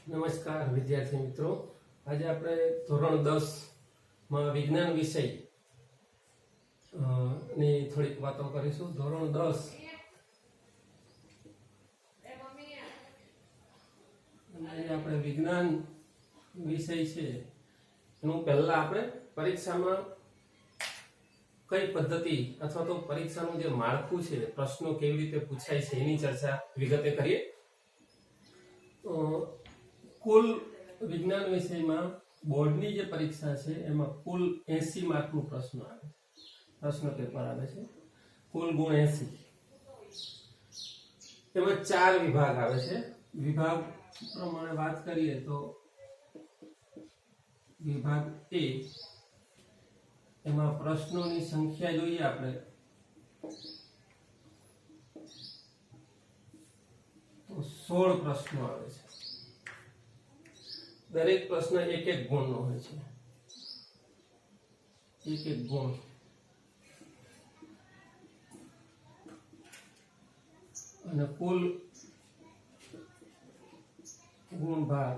નમસ્કાર વિદ્યાર્થી મિત્રો, આજે આપણે ધોરણ 10 માં વિજ્ઞાન વિષય ની થોડીક વાતો કરીશું. ધોરણ 10 અને આપણે વિજ્ઞાન વિષય છે એનું પહેલા આપણે પરીક્ષામાં કઈ પદ્ધતિ અથવા તો પરીક્ષાનું જે માળખું છે, પ્રશ્નો કેવી રીતે પૂછાય છે એની ચર્ચા વિગતે કરીએ. કુલ વિજ્ઞાન વિષયમાં બોર્ડની જે પરીક્ષા છે એમાં કુલ 80 માર્કનું પ્રશ્ન પેપર આવે છે. કુલ ગુણ 80. એમાં 4 વિભાગ આવે છે. વિભાગ પ્રમાણે વાત કરીએ તો વિભાગ A એમાં પ્રશ્નોની સંખ્યા જોઈએ આપણે તો 16 પ્રશ્નો આવે છે. દરેક પ્રશ્ન એક એક ગુણનો હોય છે. એક એક ગુણ. અને કુલ ગુણ ભાગ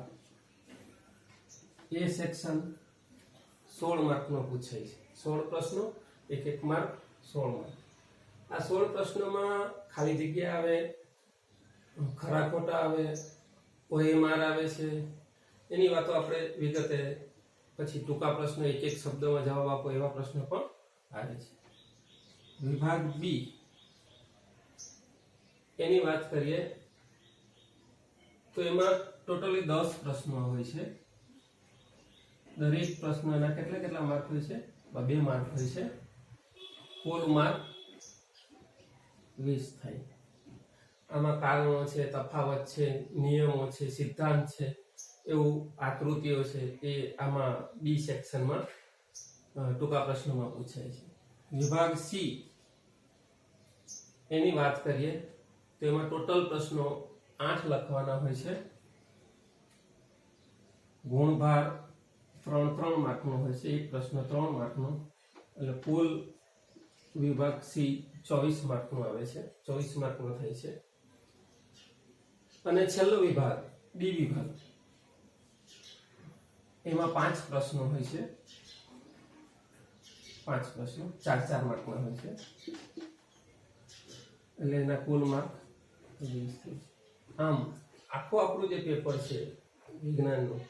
એ સેક્શન 16 માર્કનો પૂછાય છે. 16 પ્રશ્નો, એક એક માર્ક, 16 માર્ક. આ 16 પ્રશ્નોમાં ખાલી જગ્યા આવે, ખરા ખોટા આવે, OMR આવે છે. એની વાતો આપણે વિગતે પછી ટૂંકા પ્રશ્નો એક એક શબ્દમાં જવાબ આપો એવા પ્રશ્નો પણ આવે છે. વિભાગ B એની વાત કરીએ તો એમાં ટોટલી 10 પ્રશ્નો હોય છે. દરેક પ્રશ્નના કેટલા માર્ક હોય છે? 2 માર્ક હોય છે. કુલ માર્ક 20 થાય. આમાં કારણો છે, તફાવત છે, નિયમો છે, સિદ્ધાંત છે, એવું આકૃતિઓ છે એ આમાં B સેક્શનમાં ટૂંકા પ્રશ્નોમાં પૂછાય છે. વિભાગ C એની વાત કરીએ તો એમાં ટોટલ પ્રશ્નો 8 લખવાના હોય છે. ગુણભાર 3 માર્કનો હોય છે. એક પ્રશ્ન 3 માર્કનો, એટલે કુલ વિભાગ C 24 માર્કનો આવે છે. 24 માર્કનો થાય છે. અને છેલ્લો વિભાગ D વિભાગ એમાં 5 પ્રશ્નો હોય છે. 5 પ્રશ્નો 4 માર્કના હોય છે. એટલે એના કુલ માર્ક 20 થાય. આમ આખું આપણું જે પેપર છે વિજ્ઞાનનું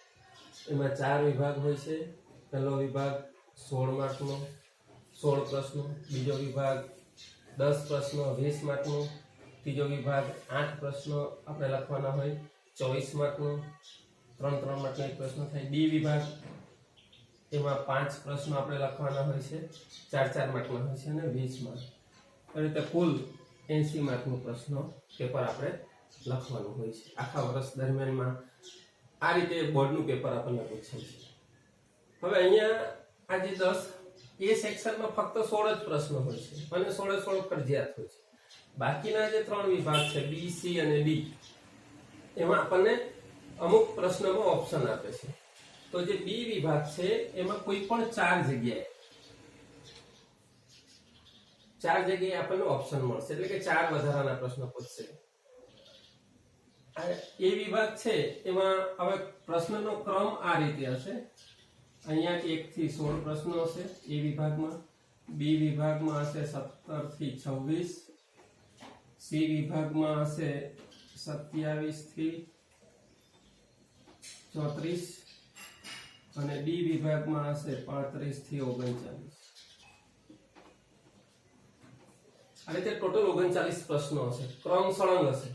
એમાં 4 વિભાગ હોય છે. પહેલો વિભાગ 16 માર્કનો, 16 પ્રશ્નો. બીજો વિભાગ 10 પ્રશ્નો, 20 માર્કનો. ત્રીજો વિભાગ 8 પ્રશ્નો આપણે લખવાના હોય, 24 માર્કનો. 3 માર્કનો એક પ્રશ્ન થાય. D વિભાગ એમાં 5 પ્રશ્નો આપણે લખવાના હોય છે, 4 માર્કના હોય છે અને 20 માર્ક. એ રીતે કુલ 80 માર્કનું પ્રશ્નો પેપર આપણે લખવાનું હોય છે. આખા વર્ષ દરમિયાનમાં આ રીતે બોર્ડનું પેપર આપણને પૂછાય છે. હવે અહીંયા આ જે 10 એ સેક્શનમાં ફક્ત 16 જ પ્રશ્નો હોય છે અને 16 ફરજિયાત હોય છે. બાકીના જે 3 વિભાગ છે B, C અને D એમાં આપણને અમુક પ્રશ્નોમાં ઓપ્શન આપે છે. તો જે B વિભાગ છે એમાં કોઈ પણ 4 જગ્યાએ આપણને ઓપ્શન મળશે, એટલે કે 4 વધારાના પ્રશ્નો પૂછશે. એ વિભાગ છે એમાં હવે પ્રશ્નનો ક્રમ આ રીતે હશે. અહીંયા 1 થી 16 પ્રશ્નો હશે એ વિભાગમાં. B વિભાગમાં હશે 17 થી 26. C વિભાગમાં હશે 27 થી 34 અને D વિભાગમાં હશે 35 થી 39. આ રીતે ટોટલ 39 પ્રશ્નો હશે. ક્રમ સળંગ હશે.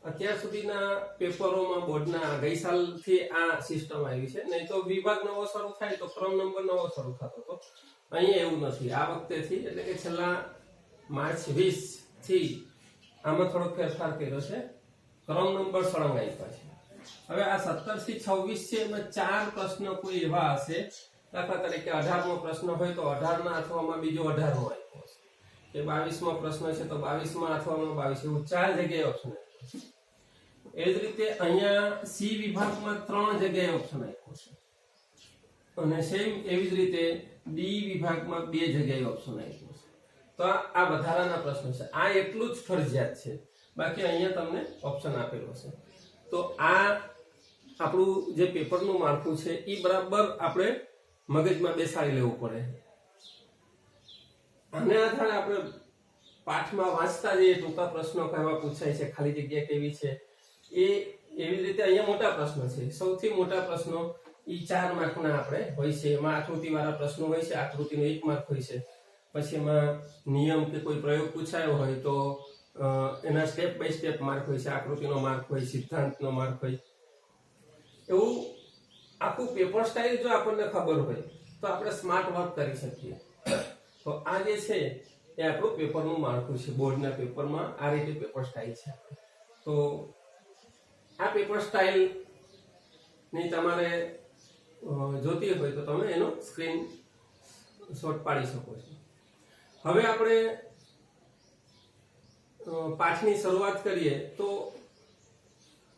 અત્યાર સુધીના પેપરોમાં બોર્ડના ગઈ સાલથી આ સિસ્ટમ આવી છે. નહીં તો વિભાગ નવો શરૂ થાય તો ક્રમ નંબર નવો શરૂ થતો હતો. અહીંયા એવું નથી. આ વખતેથી એટલે કે છેલ્લા માર્ચ 20 થી આમાં થોડોક ફેરફાર કર્યો છે. ક્રમ નંબર સળંગ આપ્યા છે. હવે આ 17 થી 26 છે એમાં 4 પ્રશ્નો કોઈ એવા હશે, દાખલા તરીકે 18મો પ્રશ્ન હોય તો 18ના અથવામાં બીજો 18મો આપ્યો હશે, કે 22મો પ્રશ્ન છે તો 22મા અથવામાં 22, એવું 4 જગ્યાએ ઓપ્શન આપ્યો છે. એ જ રીતે અહીંયા C વિભાગમાં 3 જગ્યાએ ઓપ્શન આપ્યો છે અને સેમ એવી જ રીતે D વિભાગમાં 2 જગ્યાએ ઓપ્શન આપ્યો છે. તો આ વધારાના પ્રશ્નો છે. આ એટલું જ ફરજિયાત છે, બાકી અહીંયા તમને ઓપ્શન આપેલો છે. તો આ આપણું જે પેપરનું માળખું છે એ બરાબર આપણે મગજમાં બેસાડી લેવું પડે. આને આધારે આપણે પાઠમાં વાંચતા જઈએ ટૂંકા પ્રશ્નો કેવા પૂછાય છે, ખાલી જગ્યા કેવી છે, એ એવી રીતે અહીંયા મોટા પ્રશ્નો છે. સૌથી મોટા પ્રશ્નો એ 4 માર્કના આપણે હોય છે. એમાં આકૃતિવાળા પ્રશ્નો હોય છે, આકૃતિનો 1 માર્ક હોય છે. પછી એમાં નિયમ કે કોઈ પ્રયોગ પૂછાયો હોય તો એના સ્ટેપ બાય સ્ટેપ માર્ક હોય છે, આકૃતિનો માર્ક હોય, સિદ્ધાંતનો માર્ક હોય. એવું આખું પેપર સ્ટાઇલ જો આપણને ખબર હોય તો આપણે સ્માર્ટ વર્ક કરી શકીએ. તો આ જે છે એ આપણું પેપરનું માળખું છે. બોર્ડના પેપરમાં આ રીતે પેપર સ્ટાઇલ છે. તો આ પેપર સ્ટાઇલ ની તમારે જોતી હોય તો તમે એનો સ્ક્રીન શોટ પાડી શકો છો. હવે આપણે પાઠની શરૂઆત કરીએ તો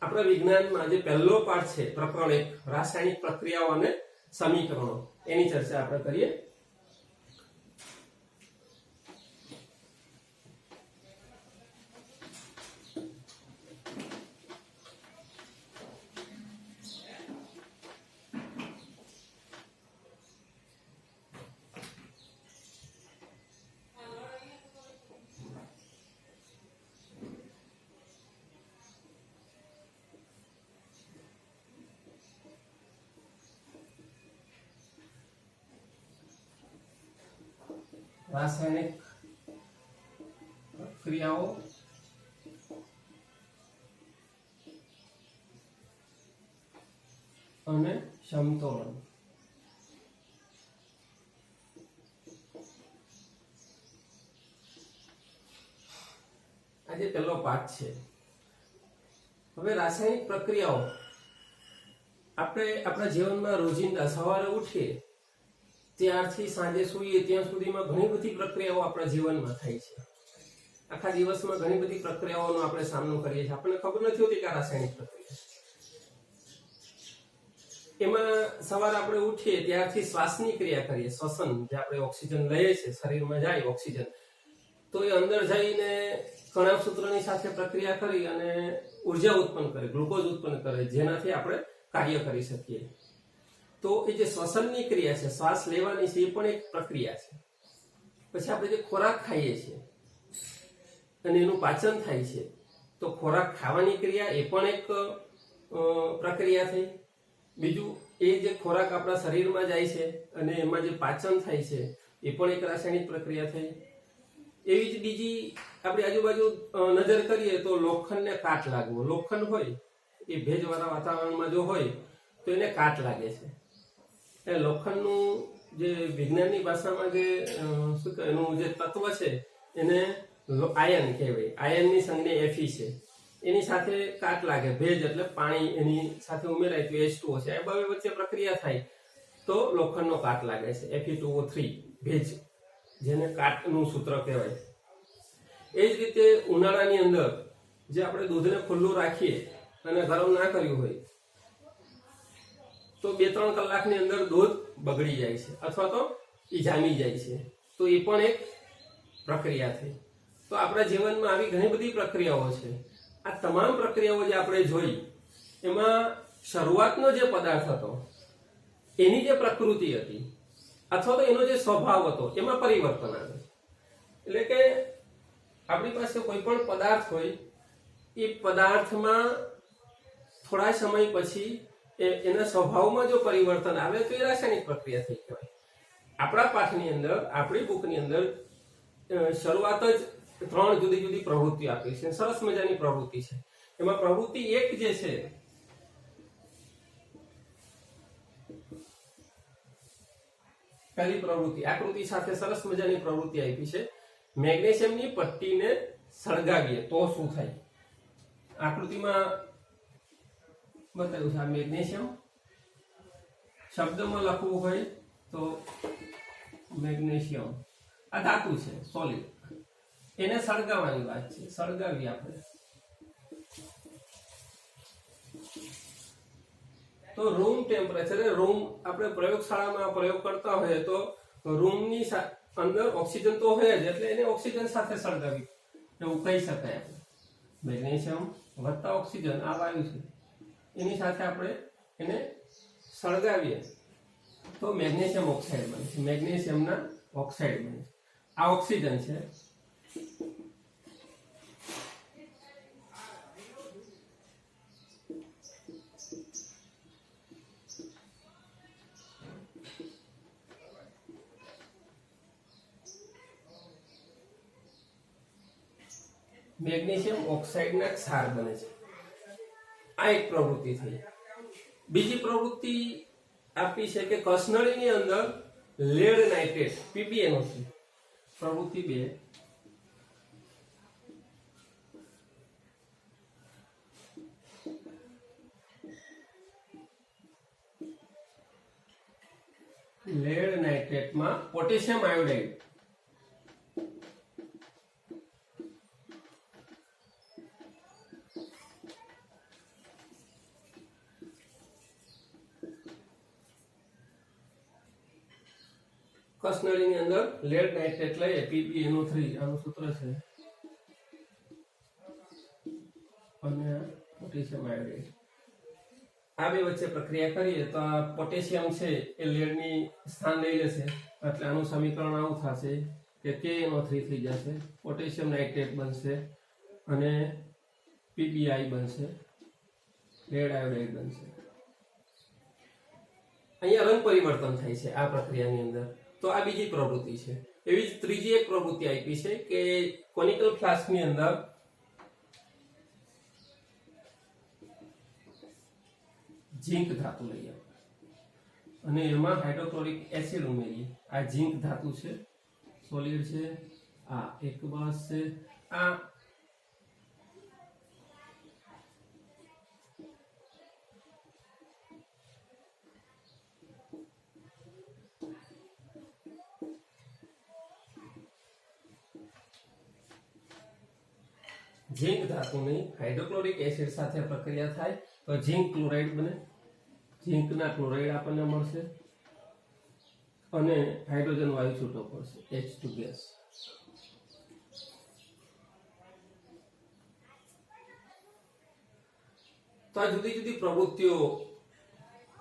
આપણા વિજ્ઞાનમાં જે પહેલો પાઠ છે પ્રકરણ 1 રાસાયણિક પ્રક્રિયાઓ અને સમીકરણો, એની ચર્ચા આપણે કરીએ. રાસાયણિક પ્રક્રિયાઓ અને સમતોલન. આજે પહેલો પાઠ છે. હવે રાસાયણિક પ્રક્રિયાઓ આપણે આપણા જીવનમાં રોજિંદા સવારે ઉઠીએ ત્યારથી સાંજે સૂઈએ ત્યાં સુધીમાં ઘણી બધી પ્રક્રિયાઓ આપણા જીવનમાં થાય છે. આખા દિવસમાં ઘણી બધી પ્રક્રિયાઓનો આપણે સામનો કરીએ છીએ. આપણને ખબર નથી હોતી કે આ રાસાયણિક પ્રક્રિયા. એમાં સવારે આપણે ઉઠીએ ત્યારથી શ્વાસની ક્રિયા કરીએ, શ્વસન, જે આપણે ઓક્સિજન લઈએ છીએ શરીરમાં જાય ઓક્સિજન, તો એ અંદર જઈને કણાવસૂત્રની સાથે પ્રક્રિયા કરી અને ઉર્જા ઉત્પન્ન કરે, ગ્લુકોઝ ઉત્પન્ન કરે, જેનાથી આપણે કાર્ય કરી શકીએ. તો એ જે શ્વસનની ક્રિયા છે, શ્વાસ લેવાની છે, એ પણ એક પ્રક્રિયા છે. પછી આપણે જે ખોરાક ખાઈએ છીએ અને એનું પાચન થાય છે, તો ખોરાક ખાવાની ક્રિયા એ પણ એક પ્રક્રિયા થઈ. બીજું એ જે ખોરાક આપણા શરીરમાં જાય છે અને એમાં જે પાચન થાય છે એ પણ એક રાસાયણિક પ્રક્રિયા થઈ. એવી જ બીજી આપણી આજુબાજુ નજર કરીએ તો લોખંડને કાટ લાગવો. લોખંડ હોય એ ભેજવાળા વાતાવરણમાં જો હોય તો એને કાટ લાગે છે. એ લોખંડનું જે વિજ્ઞાનની ભાષામાં જે શું કહે એનું જે તત્વ છે એને આયન કહેવાય. આયનની સંજ્ઞા Fe છે. એની સાથે કાટ લાગે, ભેજ એટલે પાણી એની સાથે ઉમેરાય તો H2O છે. એ બે વચ્ચે પ્રક્રિયા થાય તો લોખંડનો કાટ લાગે છે, Fe2O3 ભેજ, જેને કાટનું સૂત્ર કહેવાય. એ જ રીતે ઉનાળાની અંદર જે આપણે દૂધને ખુલ્લું રાખીએ અને ગરમ ના કર્યું હોય તો 2-3 કલાકની અંદર દૂધ બગડી જાય છે અથવા તો એ જામી જાય છે. તો એ પણ એક પ્રક્રિયા થઈ. તો આપણા જીવનમાં આવી ઘણી બધી પ્રક્રિયાઓ છે. આ તમામ પ્રક્રિયાઓ જે આપણે જોઈ એમાં શરૂઆતનો જે પદાર્થ હતો એની જે પ્રકૃતિ હતી અથવા તો એનો જે સ્વભાવ હતો એમાં પરિવર્તન આવે. એટલે કે આપણી પાસે કોઈ પણ પદાર્થ હોય એ પદાર્થમાં થોડા સમય પછી એના સ્વભાવમાં જો પરિવર્તન આવે તો એ રાસાયણિક પ્રક્રિયા થઈ કહેવાય. આપણા પાઠની અંદર, આપણી બુકની અંદર શરૂઆત જ 3 જુદી જુદી પ્રવૃત્તિ આપી છે. સરસ મજાની પ્રવૃત્તિ છે. એમાં પ્રવૃત્તિ 1 જે છે પહેલી પ્રવૃત્તિ આકૃતિ સાથે સરસ મજાની પ્રવૃત્તિ આપી છે. મેગ્નેશિયમની પટ્ટીને સળગાવીએ તો શું થાય. આકૃતિમાં બતાવ્યું છે. આ મેગ્નેશિયમ શબ્દમાં લખવું હોય તો મેગ્નેશિયમ આ ધાતુ છે, સોલિડ. એને સળગાવવાની વાત છે. સળગાવી આપણે તો રૂમ ટેમ્પરેચર, રૂમ આપણે પ્રયોગશાળામાં પ્રયોગ કરતા હોઈએ તો રૂમની અંદર ઓક્સિજન તો હોય જ, એટલે એને ઓક્સિજન સાથે સળગાવી એવું કહી શકાય. આપણે મેગ્નેશિયમ વત્તા ઓક્સિજન આ વાયુ છે, એની સાથે આપણે એને સળગાવીએ તો મેગ્નેશિયમ ઓક્સાઇડ બને છે, મેગ્નેશિયમના ઓક્સાઇડ બને છે. આ ઓક્સિજન છે. મેગ્નેશિયમ ઓક્સાઇડના ક્ષાર બને છે. આ એક પ્રવૃત્તિ થઈ. બીજી પ્રવૃત્તિ આપી છે કે કસનળીની અંદર લેડ નાઇટ્રેટ PbNO3. પ્રવૃત્તિ 2. લેડ નાઇટ્રેટમાં પોટેશિયમ આયોડાઇડ કસનળીની અંદર લેડ નાઇટ્રેટ લઈએ PbNO3 આનું સૂત્ર છે અને પોટેશિયમ આયોડાઇડ. આ બે વચ્ચે પ્રક્રિયા કરીએ તો આ પોટેશિયમ છે એ લેડની સ્થાન લઈ લેશે એટલે આનું સમીકરણ આવું થશે કે KNO3 થઈ જશે, પોટેશિયમ નાઇટ્રેટ બનશે અને PbI બનશે, લેડ આયોડાઇડ બનશે. અહીંયા રંગ પરિવર્તન થાય છે આ પ્રક્રિયાની અંદર. તો આ બીજી પ્રવૃત્તિ છે. એવી જ ત્રીજી એક પ્રવૃત્તિ આપી છે કે કોનિકલ ફ્લાસ્કની અંદર ઝીંક ધાતુ લઈએ અને એમાં હાઇડ્રોક્લોરિક એસિડ ઉમેરીએ. આ ઝીંક ધાતુ છે, સોલિડ છે. આ એકવાસ છે. આ ઝીંક ધાતુની હાઇડ્રોક્લોરિક એસિડ સાથે પ્રક્રિયા થાય તો ઝીંક ક્લોરાઇડ બને. ઝીંકના ક્લોરાઇડ આપણને મળશે અને હાઇડ્રોજન વાયુ છૂટો પડશે, H2 ગેસ. તો આ જુદી જુદી પ્રવૃત્તિઓ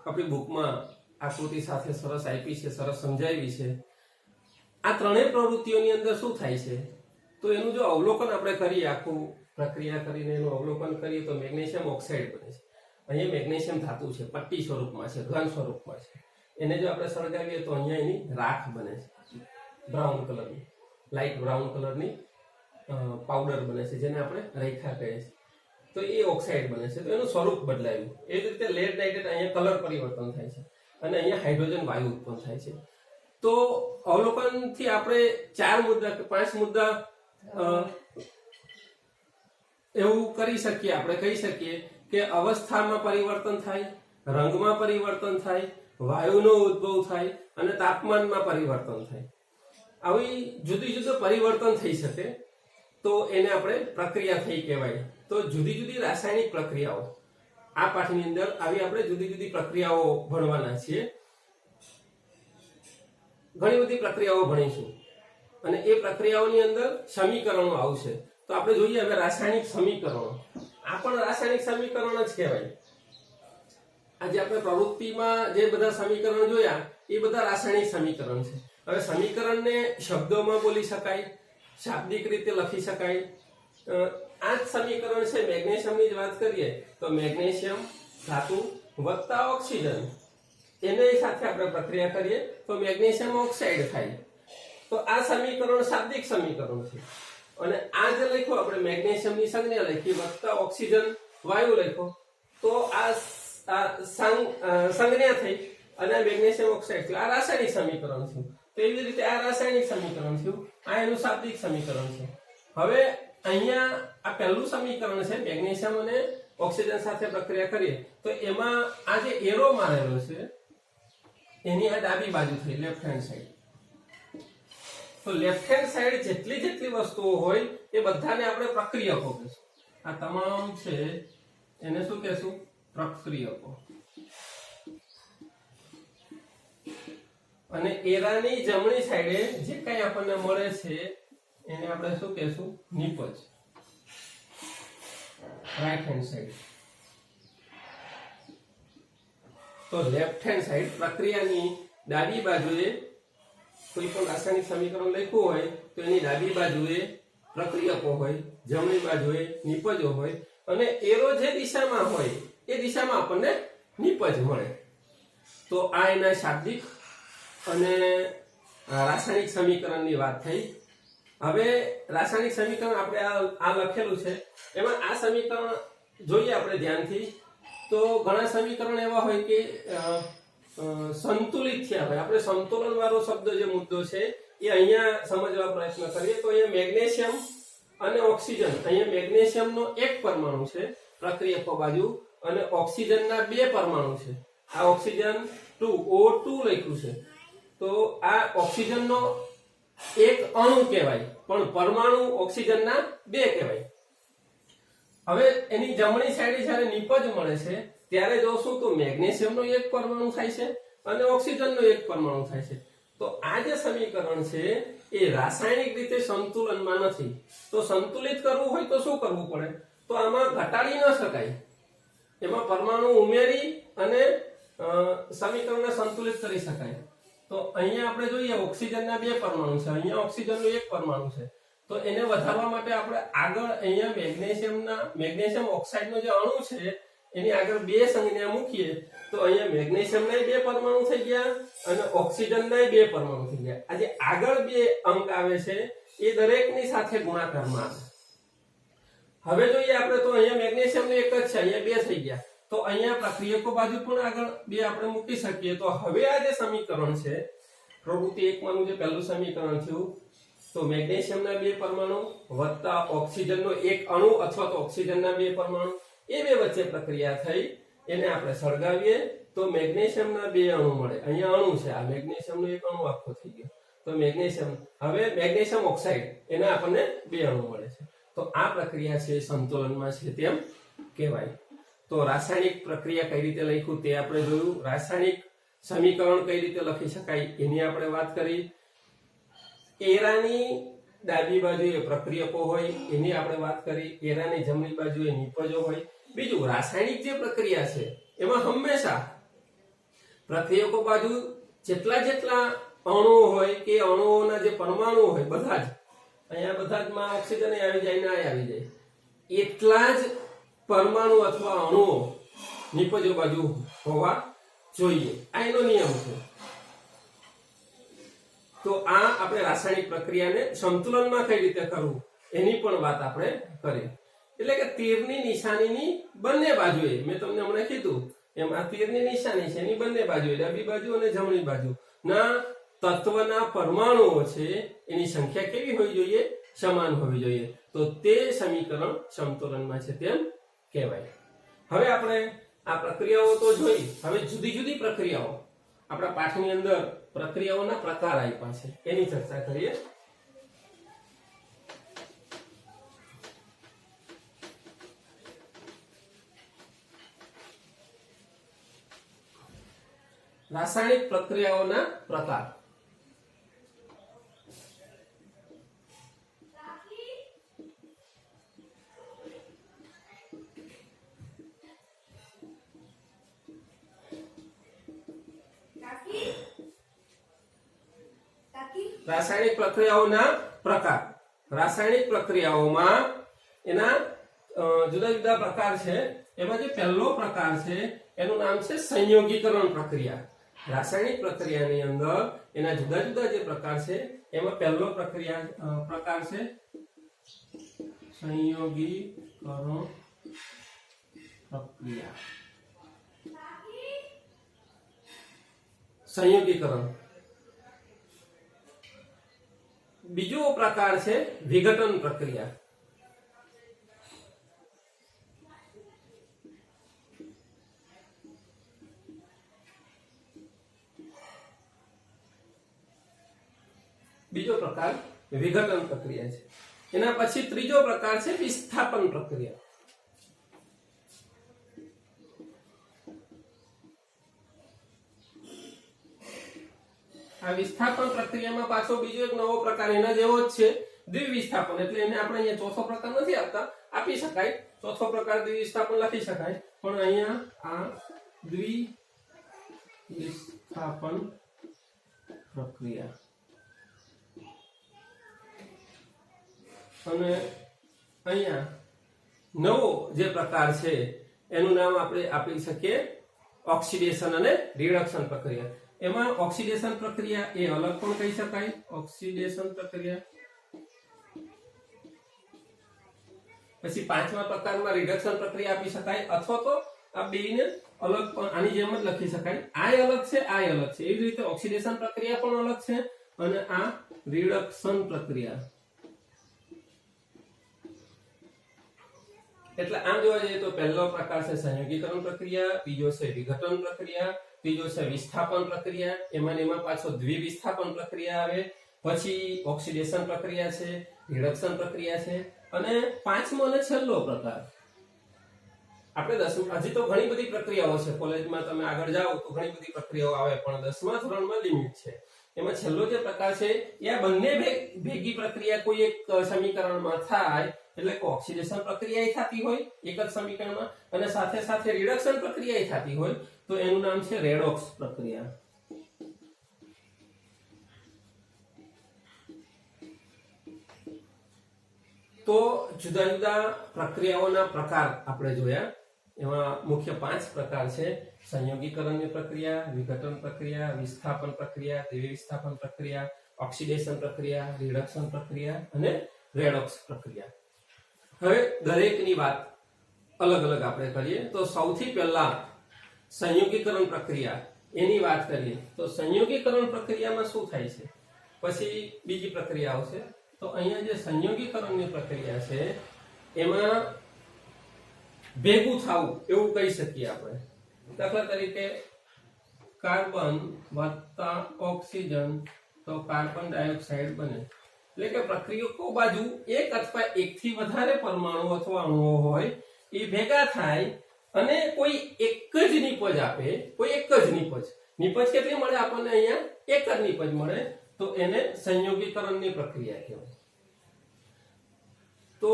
આપણી બુકમાં આકૃતિ સાથે સરસ આપી છે, સરસ સમજાવી છે. આ ત્રણેય પ્રવૃત્તિઓની અંદર શું થાય છે તો એનું જો અવલોકન આપણે કરીએ, આખું પ્રક્રિયા કરીને એનું અવલોકન કરીએ તો મેગ્નેશિયમ ઓક્સાઇડ બને છે. અહીંયા મેગ્નેશિયમ ધાતુ છે, પટ્ટી સ્વરૂપમાં છે, ઘન સ્વરૂપમાં છે. એને જો આપણે સળગાવીએ તો અહીંયા એની રાખ બને છે, બ્રાઉન કલરની, લાઇટ બ્રાઉન કલરની પાવડર બને છે જેને આપણે રેખા કહીએ છીએ. તો એ ઓક્સાઇડ બને છે. તો એનું સ્વરૂપ બદલાયું. એ જ રીતે લેડ નાઇટ્રેટ અહીંયા કલર પરિવર્તન થાય છે અને અહીંયા હાઇડ્રોજન વાયુ ઉત્પન્ન થાય છે. તો અવલોકનથી આપણે 4 મુદ્દા કે 5 મુદ્દા એવું કરી શકીએ. આપણે કહી શકીએ કે અવસ્થામાં પરિવર્તન થાય, રંગમાં પરિવર્તન થાય, વાયુનો ઉદ્ભવ થાય અને તાપમાનમાં પરિવર્તન થાય. આવી જુદી જુદું પરિવર્તન થઈ શકે તો એને આપણે પ્રક્રિયા થઈ કહેવાય. તો જુદી જુદી રાસાયણિક પ્રક્રિયાઓ આ પાઠની અંદર આવી આપણે જુદી જુદી પ્રક્રિયાઓ ભણવાના છીએ. ઘણી બધી પ્રક્રિયાઓ ભણીશું અને એ પ્રક્રિયાઓની અંદર સમીકરણો આવશે. તો આપણે જોઈએ હવે રાસાયણિક સમીકરણો. આ પણ રાસાયણિક સમીકરણ જ કહેવાય. આજે આપણે પ્રવૃત્તિમાં જે બધા સમીકરણો જોયા એ બધા રાસાયણિક સમીકરણ છે. હવે સમીકરણને શબ્દોમાં બોલી શકાય, શાબ્દિક રીતે લખી શકાય. આ જ સમીકરણ છે. મેગ્નેશિયમની જ વાત કરીએ તો મેગ્નેશિયમ ધાતુ વત્તા ઓક્સિજન એને સાથે આપણે પ્રક્રિયા કરીએ તો મેગ્નેશિયમ ઓક્સાઇડ થાય. તો આ સમીકરણ શાબ્દિક સમીકરણ છે. અને આ જે લખ્યું આપણે મેગ્નેશિયમની સંજ્ઞા લખી વત્તા ઓક્સિજન વાયુ લખ્યો તો આ સંજ્ઞા થઈ અને મેગ્નેશિયમ ઓક્સાઇડ થયું. આ રાસાયણિક સમીકરણ છે. તો એવી રીતે આ રાસાયણિક સમીકરણ થયું. આ એનું શાબ્દિક સમીકરણ છે. હવે અહીંયા આ પહેલું સમીકરણ છે, મેગ્નેશિયમ અને ઓક્સિજન સાથે પ્રક્રિયા કરીએ તો એમાં આ જે એરો મારેલો છે એની આ ડાબી બાજુ થઈ, લેફ્ટ હેન્ડ સાઈડ. તો લેફ્ટ હેન્ડ સાઈડ જેટલી વસ્તુઓ હોય એ બધાને આપણે પ્રક્રિયકો કહીશું. આ તમામ છે એને શું કહેશું? પ્રક્રિયકો. અને એરાની જમણી સાઈડે જે કંઈ આપણને મળે છે એને આપણે શું કહેશું? નિપજ, રાઈટ હેન્ડ સાઈડ. તો લેફ્ટ હેન્ડ સાઈડ પ્રક્રિયાની ડાબી બાજુએ કોઈ પણ રાસાયણિક સમીકરણ લખ્યું હોય તો એની ડાબી બાજુએ પ્રક્રિયકો હોય, જમણી બાજુએ નિપજો હોય અને એરો જે દિશામાં હોય એ દિશામાં આપણને નિપજ મળે. તો આ એના શાબ્દિક અને રાસાયણિક સમીકરણની વાત થઈ. હવે રાસાયણિક સમીકરણ આપણે આ લખેલું છે, એમાં આ સમીકરણ જોઈએ આપણે ધ્યાનથી તો ઘણા સમીકરણ એવા હોય કે સંતુલિત થયા હોય. આપણે સંતુલન વાળો શબ્દ જે મુદ્દો છે એ અહીંયા સમજવા પ્રયત્ન કરીએ તો અહીંયા મેગ્નેશિયમ અને ઓક્સિજન, અહીંયા મેગ્નેશિયમનો એક પરમાણુ છે પ્રક્રિયકો બાજુ અને ઓક્સિજનના બે પરમાણુ છે. આ ઓક્સિજન 2 O2 લખ્યું છે તો આ ઓક્સિજનનો એક અણુ કહેવાય પણ પરમાણુ ઓક્સિજનના બે કહેવાય. હવે એની જમણી સાઈડે જ્યારે નિપજ મળે છે ત્યારે જોશું તો મેગ્નેશિયમનો એક પરમાણુ થાય છે અને ઓક્સિજનનો એક પરમાણુ થાય છે. તો આ જે સમીકરણ છે એ રાસાયણિક રીતે સંતુલનમાં નથી. તો સંતુલિત કરવું હોય તો શું કરવું પડે? તો આમાં ઘટાડી ન શકાય, એમાં પરમાણુ ઉમેરી અને સમીકરણને સંતુલિત કરી શકાય. તો અહીંયા આપણે જોઈએ ઓક્સિજનના બે પરમાણુ છે, અહીંયા ઓક્સિજનનો એક પરમાણુ છે. તો એને વધારવા માટે આપણે આગળ અહીંયા મેગ્નેશિયમ ઓક્સાઇડનો જે અણુ છે એની આગળ બે સંજ્ઞા મૂકીએ તો અહીંયા મેગ્નેશિયમના બે પરમાણુ થઈ ગયા અને ઓક્સિજનના બે પરમાણુ થઈ ગયા. આ જે આગળ બે અંક આવે છે એ દરેકની સાથે ગુણાકારમાં આવે. હવે જોઈએ આપણે તો અહીંયા મેગ્નેશિયમનો એક જ છે, અહીંયા બે થઈ ગયા. તો અહીંયા પ્રક્રિયકો બાજુ પણ આગળ બે આપણે મૂકી શકીએ. તો હવે આ જે સમીકરણ છે પ્રવૃત્તિ 1 માંનું જે પહેલું સમીકરણ થયું તો મેગ્નેશિયમના બે પરમાણુ વત્તા ઓક્સિજનનો એક અણુ અથવા તો ઓક્સિજનના બે પરમાણુ એ બે વચ્ચે પ્રક્રિયા થઈ, એને આપણે સળગાવીએ તો મેગ્નેશિયમના બે અણુ મળે. અહીંયા અણુ છે, આ મેગ્નેશિયમનો એક અણુ આખો થઈ ગયો. તો મેગ્નેશિયમ, હવે મેગ્નેશિયમ ઓક્સાઇડ એના આપણને બે અણુ મળે છે. તો આ પ્રક્રિયા છે સંતુલનમાં છે તેમ કહેવાય. તો રાસાયણિક પ્રક્રિયા કઈ રીતે લખ્યું તે આપણે જોયું. રાસાયણિક સમીકરણ કઈ રીતે લખી શકાય એની આપણે વાત કરી. એરાની ડાબી બાજુએ પ્રક્રિયકો હોય એની આપણે વાત કરી. એરાની જમણી બાજુએ નિપજો હોય. બીજું રાસાયણિક જે પ્રક્રિયા છે એમાં હંમેશા પ્રક્રિયકો બાજુ જેટલા અણુઓ હોય કે અણુઓના જે પરમાણુ હોય બધા જ અહીંયા બધા જ માં ઓક્સિજન આવી જાય ને આવી જાય એટલા જ પરમાણુ અથવા અણુઓ નિપજો બાજુ હોવા જોઈએ. આ એનો નિયમ છે. તો આ આપણે રાસાયણિક પ્રક્રિયાને સંતુલનમાં કઈ રીતે કરવું એની પણ વાત આપણે કરી. એટલે કે તીરની નિશાનીની બંને બાજુએ, મેં તમને હમણાં કીધું એમ આ તીરની નિશાની છે એની બંને બાજુએ ડાબી બાજુ અને જમણી બાજુ ના તત્વના પરમાણુઓ છે એની સંખ્યા કેવી હોવી જોઈએ? સમાન હોવી જોઈએ. તો તે સમીકરણ સંતુલનમાં છે તેમ કહેવાય. હવે આપણે આ પ્રક્રિયાઓ તો જોઈ. હવે જુદી જુદી પ્રક્રિયાઓ આપણા પાઠની અંદર પ્રક્રિયાઓના પ્રકાર આપ્યા છે એની ચર્ચા કરીએ. રાસાયણિક પ્રક્રિયાઓના પ્રકાર. રાસાયણિક પ્રક્રિયાઓના પ્રકાર. રાસાયણિક પ્રક્રિયાઓમાં એના જુદા જુદા પ્રકાર છે. એમાં જે પહેલો પ્રકાર છે એનું નામ છે સંયોગીકરણ પ્રક્રિયા. રાસાયણિક પ્રક્રિયાની અંદર એના જુદા જુદા જે પ્રકાર છે એમાં પહેલો પ્રકાર છે સંયોગીકરણ પ્રક્રિયા. સંયોગીકરણ. બીજો પ્રકાર છે વિઘટન પ્રક્રિયા. બીજો પ્રકાર વિઘટન પ્રક્રિયા છે. એના પછી ત્રીજો પ્રકાર છે વિસ્થાપન પ્રક્રિયા. આ વિસ્થાપન પ્રક્રિયામાં પાછો બીજો એક નવો પ્રકાર એના જેવો જ છે દ્વિવિસ્થાપન. એટલે એને આપણે અહીંયા ચોથો પ્રકાર નથી આપતા, આપી શકાય ચોથો પ્રકાર દ્વિવિસ્થાપન લખી શકાય, પણ અહીંયા આ વિસ્થાપન પ્રક્રિયા. અને અહીંયા નવો જે પ્રકાર છે એનું નામ આપણે આપી શકીએ ઓક્સિડેશન અને રિડક્શન પ્રક્રિયા. એમાં ઓક્સિડેશન પ્રક્રિયા એ અલગ પણ કહી શકાય. ઓક્સિડેશન પ્રક્રિયા. પછી પાંચમા પ્રકારમાં રિડક્શન પ્રક્રિયા આપી શકાય, અથવા તો આ બેને અલગ પણ આની જેમ જ લખી શકાય. આ અલગ છે, આ અલગ છે. એવી રીતે ઓક્સિડેશન પ્રક્રિયા પણ અલગ છે અને આ રિડક્શન પ્રક્રિયા. એટલે આમ જોવા જઈએ તો પહેલો પ્રકાર છે સંયોગીકરણ પ્રક્રિયા, બીજો છે વિઘટન પ્રક્રિયા, ત્રીજો છે વિસ્થાપન પ્રક્રિયા, એમાં પાછો દ્વિવિસ્થાપન પ્રક્રિયા આવે, પછી ઓક્સિડેશન પ્રક્રિયા છે, રિડક્શન પ્રક્રિયા છે, અને પાંચમો અને છેલ્લો પ્રકાર. આપણે હજી તો ઘણી બધી પ્રક્રિયાઓ છે. કોલેજમાં તમે આગળ જાઓ તો ઘણી બધી પ્રક્રિયાઓ આવે, પણ 10મા ધોરણમાં લિમિટ છે. એમાં છેલ્લો જે પ્રકાર છે એ આ બંને ભેગી પ્રક્રિયા કોઈ એક સમીકરણમાં થાય, એટલે કે ઓક્સિડેશન પ્રક્રિયા થતી હોય એક જ સમીકરણમાં, અને સાથે સાથે રિડક્શન પ્રક્રિયા થતી હોય, તો એનું નામ છે રેડોક્સ પ્રક્રિયા. તો જુદા જુદા પ્રક્રિયાઓના પ્રકાર આપણે જોયા. એમાં મુખ્ય 5 પ્રકાર છે: સંયોગીકરણની પ્રક્રિયા, વિઘટન પ્રક્રિયા, વિસ્થાપન પ્રક્રિયા, દ્વિવિસ્થાપન પ્રક્રિયા, ઓક્સિડેશન પ્રક્રિયા, રિડક્શન પ્રક્રિયા અને રેડોક્સ પ્રક્રિયા. હવે દરેકની વાત અલગ અલગ આપણે કરીએ. તો સૌથી પહેલા સંયોગીકરણ પ્રક્રિયા એની વાત કરીએ તો સંયોગીકરણ પ્રક્રિયામાં શું થાય છે, પછી બીજી પ્રક્રિયા આવશે. તો અહીંયા જે સંયોગીકરણની પ્રક્રિયા છે એમાં ભેગું થવું એવું કહી શકીએ આપણે. દાખલા તરીકે કાર્બન વત્તા ઓક્સિજન તો કાર્બન ડાયોક્સાઇડ બને. એટલે કે પ્રક્રિયકો બાજુ એક અથવા એકથી વધારે પરમાણુ અથવા અણુઓ હોય એ ભેગા થાય અને કોઈ એક જ નિપજ આપે. કોઈ એક જ નિપજ કેટલી મળે આપણને? અહીંયા એક જ નિપજ મળે. તો એને સંયોગીકરણની પ્રક્રિયા કહેવાય. તો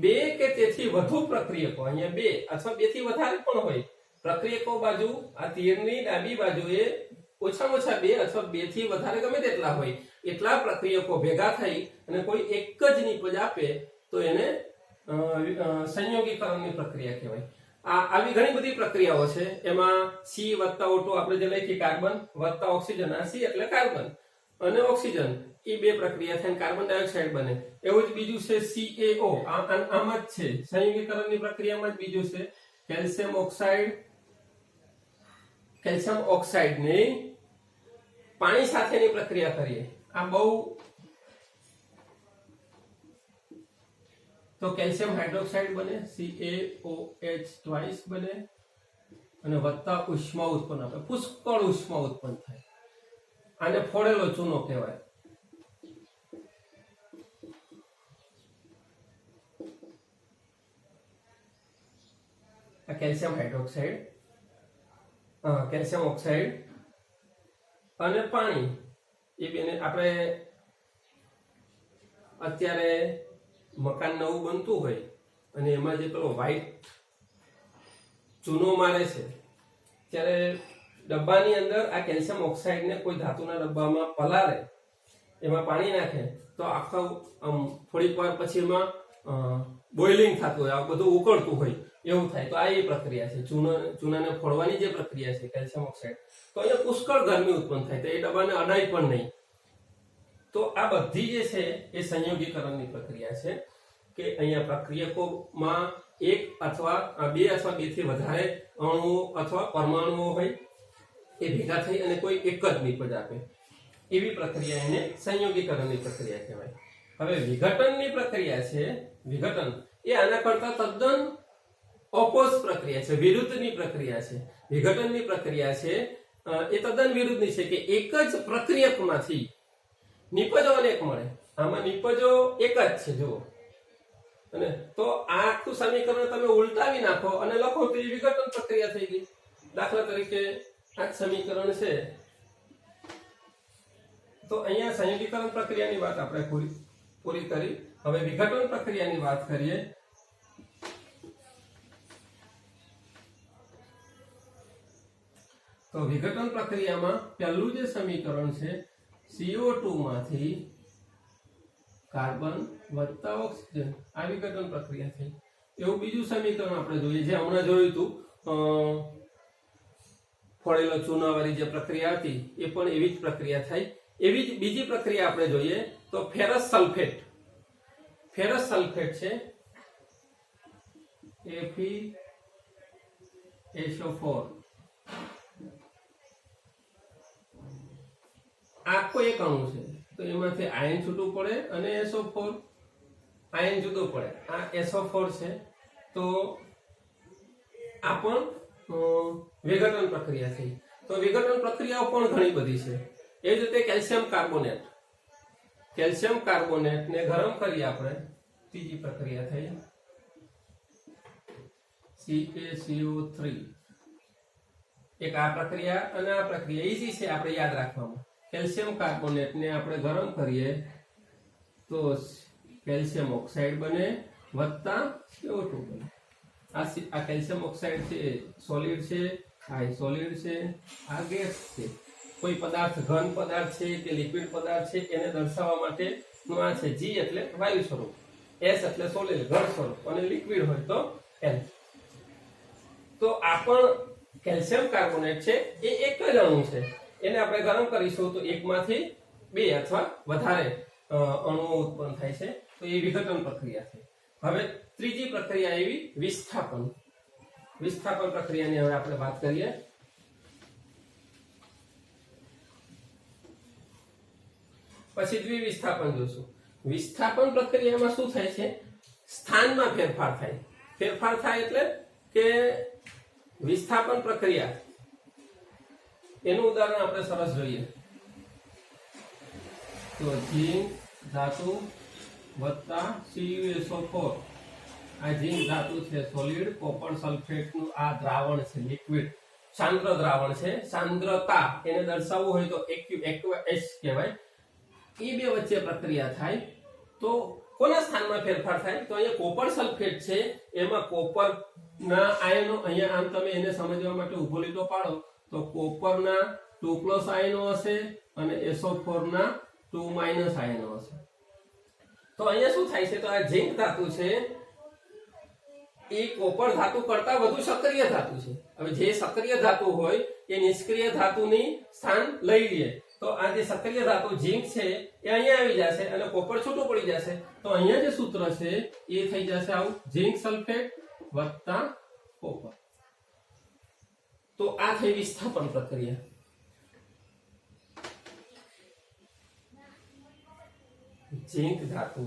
બે કે તેથી વધુ પ્રક્રિયકો, અહીંયા બે અથવા બે થી વધારે પણ હોય, પ્રક્રિયકો બાજુ આ તીરની ડાબી બાજુએ ઓછામાં ઓછા બે અથવા બે થી વધારે ગમે તેટલા હોય, એટલા પ્રક્રિયકો ભેગા થઈ અને કોઈ એક જ નિપજ આપે તો એને સંયોગીકરણની પ્રક્રિયા કહેવાય. આવી ઘણી બધી પ્રક્રિયાઓ છે. એમાં C+O2 આપણે જે લખીએ કાર્બન વત્તા ઓક્સિજન, આ C એટલે કાર્બન અને ઓક્સિજન, એ બે પ્રક્રિયા થઈને કાર્બન ડાયોક્સાઇડ બને. એવું જ બીજું છે CaO, આમાં જ છે સંયોગીકરણની પ્રક્રિયામાં જ બીજું છે કેલ્શિયમ ઓક્સાઇડ ને પાણી સાથેની પ્રક્રિયા કરીએ. આ બહુ તો કેલ્શિયમ હાઇડ્રોક્સાઇડ બને, CaOH બને અને વત્તા ઉષ્મા ઉત્પન્ન આપે. પુષ્કળ ઉષ્મા ઉત્પન્ન થાય. આને ફોડેલો ચૂનો કહેવાય. આ કેલ્શિયમ હાઇડ્રોક્સાઇડ, કેલ્શિયમ ઓક્સાઇડ અને પાણી એ બેને આપણે અત્યારે મકાન નવું બનતું હોય અને એમાં જે પેલો વ્હાઈટ ચૂનો મારે છે ત્યારે ડબ્બાની અંદર આ કેલ્શિયમ ઓક્સાઇડને કોઈ ધાતુના ડબ્બામાં પલાળે, એમાં પાણી નાખે તો આખા થોડીક વાર પછી એમાં બોઇલિંગ થતું હોય, આ બધું ઉકળતું હોય એવું થાય. તો આ એ પ્રક્રિયા છે ચૂનાને ફોડવાની જે પ્રક્રિયા છે કેલ્શિયમ ઓક્સાઇડ. તો અહીંયા પુષ્કળ ગરમી ઉત્પન્ન થાય, તો એ ડબ્બાને અડાય પણ નહીં. તો આ બધી જે છે એ સંયોગીકરણની પ્રક્રિયા છે કે અહીંયા પ્રક્રિયકોમાં એક અથવા બે થી વધારે અણુઓ અથવા પરમાણુઓ હોય, એ ભેગા થઈ અને કોઈ એક જ નિપજ આપે. એવી પ્રક્રિયા એને સંયોગીકરણની પ્રક્રિયા કહેવાય. હવે વિઘટનની પ્રક્રિયા છે, વિઘટન એ આના કરતા તદ્દન ઓપોઝ પ્રક્રિયા છે, વિરુદ્ધની પ્રક્રિયા છે. વિઘટનની પ્રક્રિયા છે એ તદ્દન વિરુદ્ધની છે કે એક જ પ્રક્રિયકમાંથી નિપજો અનેક મળે. આમાં નિપજો એક જ છે જુઓ. અને તો આ આખું સમીકરણ તમે ઉલટાવી નાખો અને લખો તો એ વિઘટન પ્રક્રિયા થઈ ગઈ. દાખલા તરીકે આ સમીકરણ છે તો અહીંયા સંયોગીકરણ પ્રક્રિયાની વાત આપણે પૂરી કરી. હવે વિઘટન પ્રક્રિયાની વાત કરીએ. તો વિઘટન પ્રક્રિયામાં પહેલું જે સમીકરણ છે CO2 માંથી કાર્બન વત્તા ઓક્સિજન, આ વિઘટન પ્રક્રિયા થઈ. એવું બીજું સમીકરણ આપણે જોઈએ જે હમણાં જોયું હતું, ફોડેલો ચૂનાવાળી જે પ્રક્રિયા હતી એ પણ એવી જ પ્રક્રિયા થઈ. એવી જ બીજી પ્રક્રિયા આપણે જોઈએ તો ફેરસ સલ્ફેટ. ફેરસ સલ્ફેટ છે FeSO4. આખો એક અણુ છે તો એમાંથી આયન છૂટું પડે અને SO4 આયન જુદો પડે. આ SO4 છે તો આ પણ વિઘટન પ્રક્રિયા થઈ. તો વિઘટન પ્રક્રિયાઓ પણ ઘણી બધી છે. એ જ રીતે કેલ્શિયમ કાર્બોનેટ. કેલ્શિયમ કાર્બોનેટ ને ગરમ કરી આપણે ત્રીજી પ્રક્રિયા થઈ CaCO3. એક આ પ્રક્રિયા અને આ પ્રક્રિયા ઈઝી છે આપણે યાદ રાખવામાં. કેલ્શિયમ કાર્બોનેટ ને આપણે ગરમ કરીએ તો કેલ્શિયમ ઓક્સાઇડ બને વત્તા CO2 બને. આ કેલ્શિયમ ઓક્સાઇડ છે સોલિડ છે, આ સોલિડ છે, આ ગેસ છે. કોઈ પદાર્થ ઘન પદાર્થ છે કે લિક્વિડ પદાર્થ છે એને દર્શાવવા માટે નું આ છે. G એટલે વાયુ સ્વરૂપ, S એટલે સોલિડ ઘન સ્વરૂપ અને લિક્વિડ હોય તો L. તો આ પણ કેલ્શિયમ કાર્બોનેટ છે એ એક જ અણુ છે. એને આપણે ગરમ કરીશું તો એકમાંથી બે અથવા વધારે અણુઓ ઉત્પન્ન થાય છે. તો એ વિઘટન પ્રક્રિયા છે. હવે ત્રીજી પ્રક્રિયા એવી વિસ્થાપન. વિસ્થાપન પ્રક્રિયાની હવે આપણે વાત કરીએ. પછી દ્વિવિસ્થાપન જોશું. વિસ્થાપન પ્રક્રિયામાં શું થાય છે? સ્થાનમાં ફેરફાર થાય. ફેરફાર થાય એટલે કે વિસ્થાપન પ્રક્રિયા, એનું ઉદાહરણ આપણે સરસ જોઈએ તો ઝીંક ધાતુ વત્તા CuSO4. આ ઝીંક ધાતુ છે સોલિડ, કોપર સલ્ફેટ નું આ દ્રાવણ છે લિક્વિડ, સાંદ્ર દ્રાવણ છે. સાંદ્રતા એને દર્શાવવું હોય તો AQH કહેવાય. એ બે વચ્ચે પ્રક્રિયા થાય તો કોના સ્થાનમાં ફેરફાર થાય? તો અહીંયા કોપર સલ્ફેટ છે એમાં કોપર ના આયનો, અહીંયા આમ તમે એને સમજવા માટે ઉભો લીટો પાડો તો કોપરના 2+ આયનો હશે અને SO4 ના 2- આયનો હશે. તો અહીંયા શું થાય છે? તો આ ઝીંક ધાતુ છે એ કોપર ધાતુ કરતા વધુ સક્રિય ધાતુ છે. હવે જે સક્રિય ધાતુ હોય એ નિષ્ક્રિય ધાતુની સ્થાન લઈ લે. તો આ જે સક્રિય ધાતુ ઝીંક છે એ અહીંયા આવી જશે અને કોપર છૂટું પડી જશે. તો અહીંયા જે સૂત્ર છે એ થઈ જશે આવું, ઝીંક સલ્ફેટ વત્તા કોપર. તો આ થઈ વિસ્થાપન પ્રક્રિયા. ઝીંક ધાતુ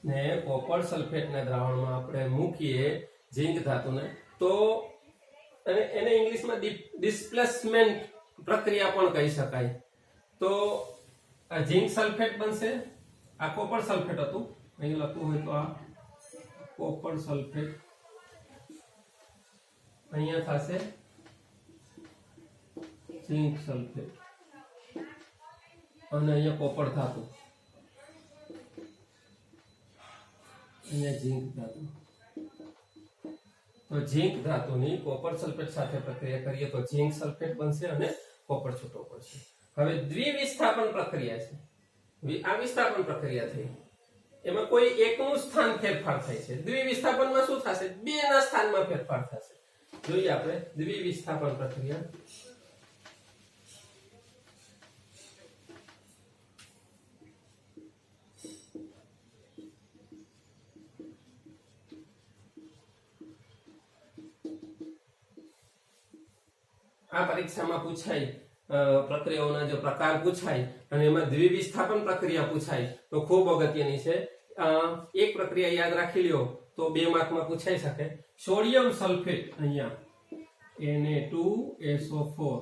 ને કોપર સલ્ફેટના દ્રાવણમાં આપણે મૂકીએ ઝીંક ધાતુને તો એને ઇંગ્લિશમાં ડિસ્પ્લેસમેન્ટ પ્રક્રિયા પણ કહી શકાય. તો આ ઝીંક સલ્ફેટ બનશે. આ કોપર સલ્ફેટ હતું, અહીં લખવું હોય તો આ કોપર સલ્ફેટ, અહીંયા થશે ઝીંક સલ્ફેટ અને અહીંયા કોપર ધાતુ, અહીંયા ઝીંક ધાતુ. તો ઝીંક ધાતુની કોપર સલ્ફેટ સાથે પ્રક્રિયા કરીએ તો ઝીંક સલ્ફેટ બનશે અને કોપર છૂટો પડશે. હવે દ્વિવિસ્થાપન પ્રક્રિયા છે. આ વિસ્થાપન પ્રક્રિયા થઈ, એમાં કોઈ એકનું સ્થાન ફેરફાર થાય છે. દ્વિવિસ્થાપનમાં શું થશે? બે ના સ્થાનમાં ફેરફાર થશે. જોઈએ આપણે દ્વિવિસ્થાપન પ્રક્રિયા. આ પરીક્ષામાં પૂછાય, પ્રક્રિયાઓના જે પ્રકાર પૂછાય અને એમાં દ્વિવિસ્થાપન પ્રક્રિયા પૂછાય તો ખૂબ અગત્યની છે. એક પ્રક્રિયા યાદ રાખી લ્યો તો 2 માર્કમાં પૂછાઈ શકે. સોડિયમ સલ્ફેટ, અહીંયા Na2SO4,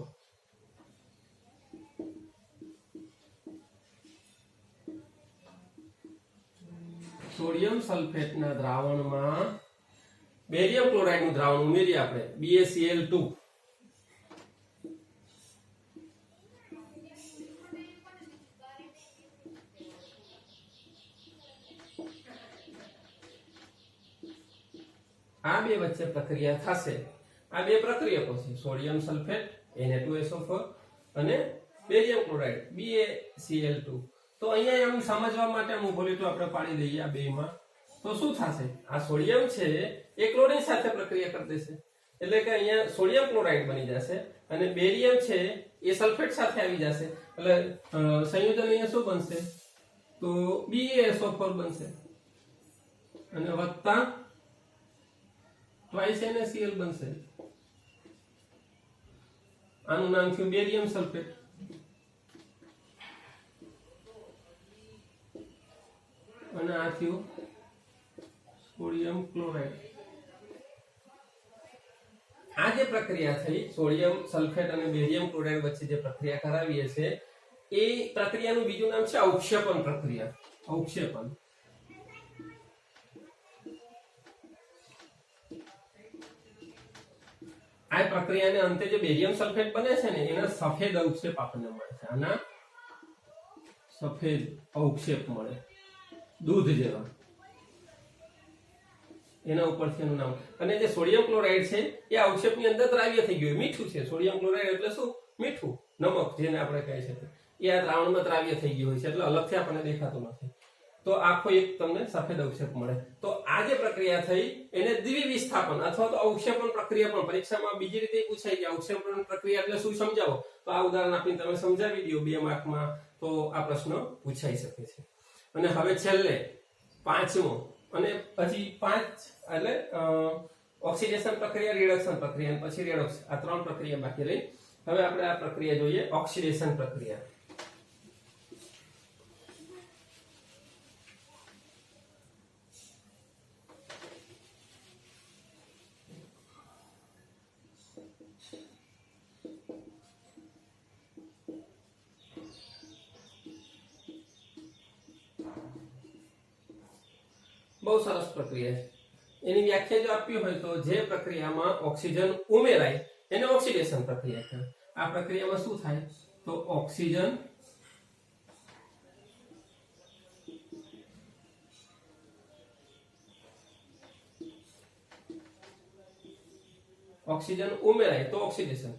સોડિયમ સલ્ફેટના દ્રાવણમાં બેરિયમ ક્લોરાઇડનું દ્રાવણ ઉમેરીએ આપણે BaCl2. આ બે વચ્ચે પ્રક્રિયા થશે. આ બે પ્રક્રિયકો છે સોડિયમ સલ્ફેટ Na2SO4 અને બેરિયમ ક્લોરાઇડ BaCl2. તો અહીંયા એમ સમજવા માટે મૂકોલી તો આપણે પાડી દઈએ આ બેમાં. તો શું થશે? આ સોડિયમ છે એ ક્લોરીન સાથે પ્રક્રિયા કરી દેશે, એટલે કે અહીંયા સોડિયમ ક્લોરાઇડ બની જશે અને બેરિયમ છે એ સલ્ફેટ સાથે આવી જશે, એટલે સંયોજન અહીંયા શું બનશે? તો BaSO4 બનશે અને વત્તા ટ્વાઇસ NaCl બનશે. આનું નામ થયું બેરિયમ સલ્ફેટ. અને આ થયું સોડિયમ ક્લોરાઇડ. આ જે પ્રક્રિયા થઈ સોડિયમ સલ્ફેટ અને બેરિયમ ક્લોરાઇડ વચ્ચે જે પ્રક્રિયા કરાવીએ છે એ પ્રક્રિયાનું બીજું નામ છે અવક્ષેપણ પ્રક્રિયા. અવક્ષેપણ. આ પ્રક્રિયાને અંતે જે બેરિયમ સલ્ફેટ બને છે ને એના સફેદ અવક્ષેપ આપણને મળે છે. આના સફેદ અવક્ષેપ મળે દૂધ જેવા, એના ઉપરથી એનું નામ. અને જે સોડિયમ ક્લોરાઇડ છે એ અવક્ષેપની અંદર દ્રાવ્ય થઈ ગયું, મીઠું છે. સોડિયમ ક્લોરાઇડ એટલે શું? મીઠું, નમક જેને આપણે કહી શકીએ. એ આ દ્રાવણમાં દ્રાવ્ય થઈ ગયું હોય છે એટલે અલગથી આપણને દેખાતું નથી. તો આખો એક તમને સફેદ અવક્ષેપ મળે. તો આ જે પ્રક્રિયા થઈ એને દ્વિવિસ્થાપન અથવા તો અવક્ષેપણ પ્રક્રિયા પણ પરીક્ષામાં બીજી રીતે પૂછાય કે અવક્ષેપણ પ્રક્રિયા એટલે શું, સમજાવો. તો આ ઉદાહરણ આપીને તમે સમજાવી દો 2 માર્કમાં, તો આ પ્રશ્ન પૂછાઈ શકે છે. અને હવે છેલ્લે પાંચમો, અને પછી 5 એટલે ઓક્સિડેશન પ્રક્રિયા, રિડક્શન પ્રક્રિયા અને પછી રેડોક્સ, આ 3 પ્રક્રિયા બાકી રહી. હવે આપણે આ પ્રક્રિયા જોઈએ, ઓક્સિડેશન પ્રક્રિયા. બહુ સરસ પ્રક્રિયા છે. એની વ્યાખ્યા જો આપવી હોય તો જે પ્રક્રિયામાં ઓક્સિજન ઉમેરાય એને ઓક્સિડેશન પ્રક્રિયા કહેવાય. આ પ્રક્રિયામાં શું થાય? તો ઓક્સિજન ઉમેરાય તો ઓક્સિડેશન.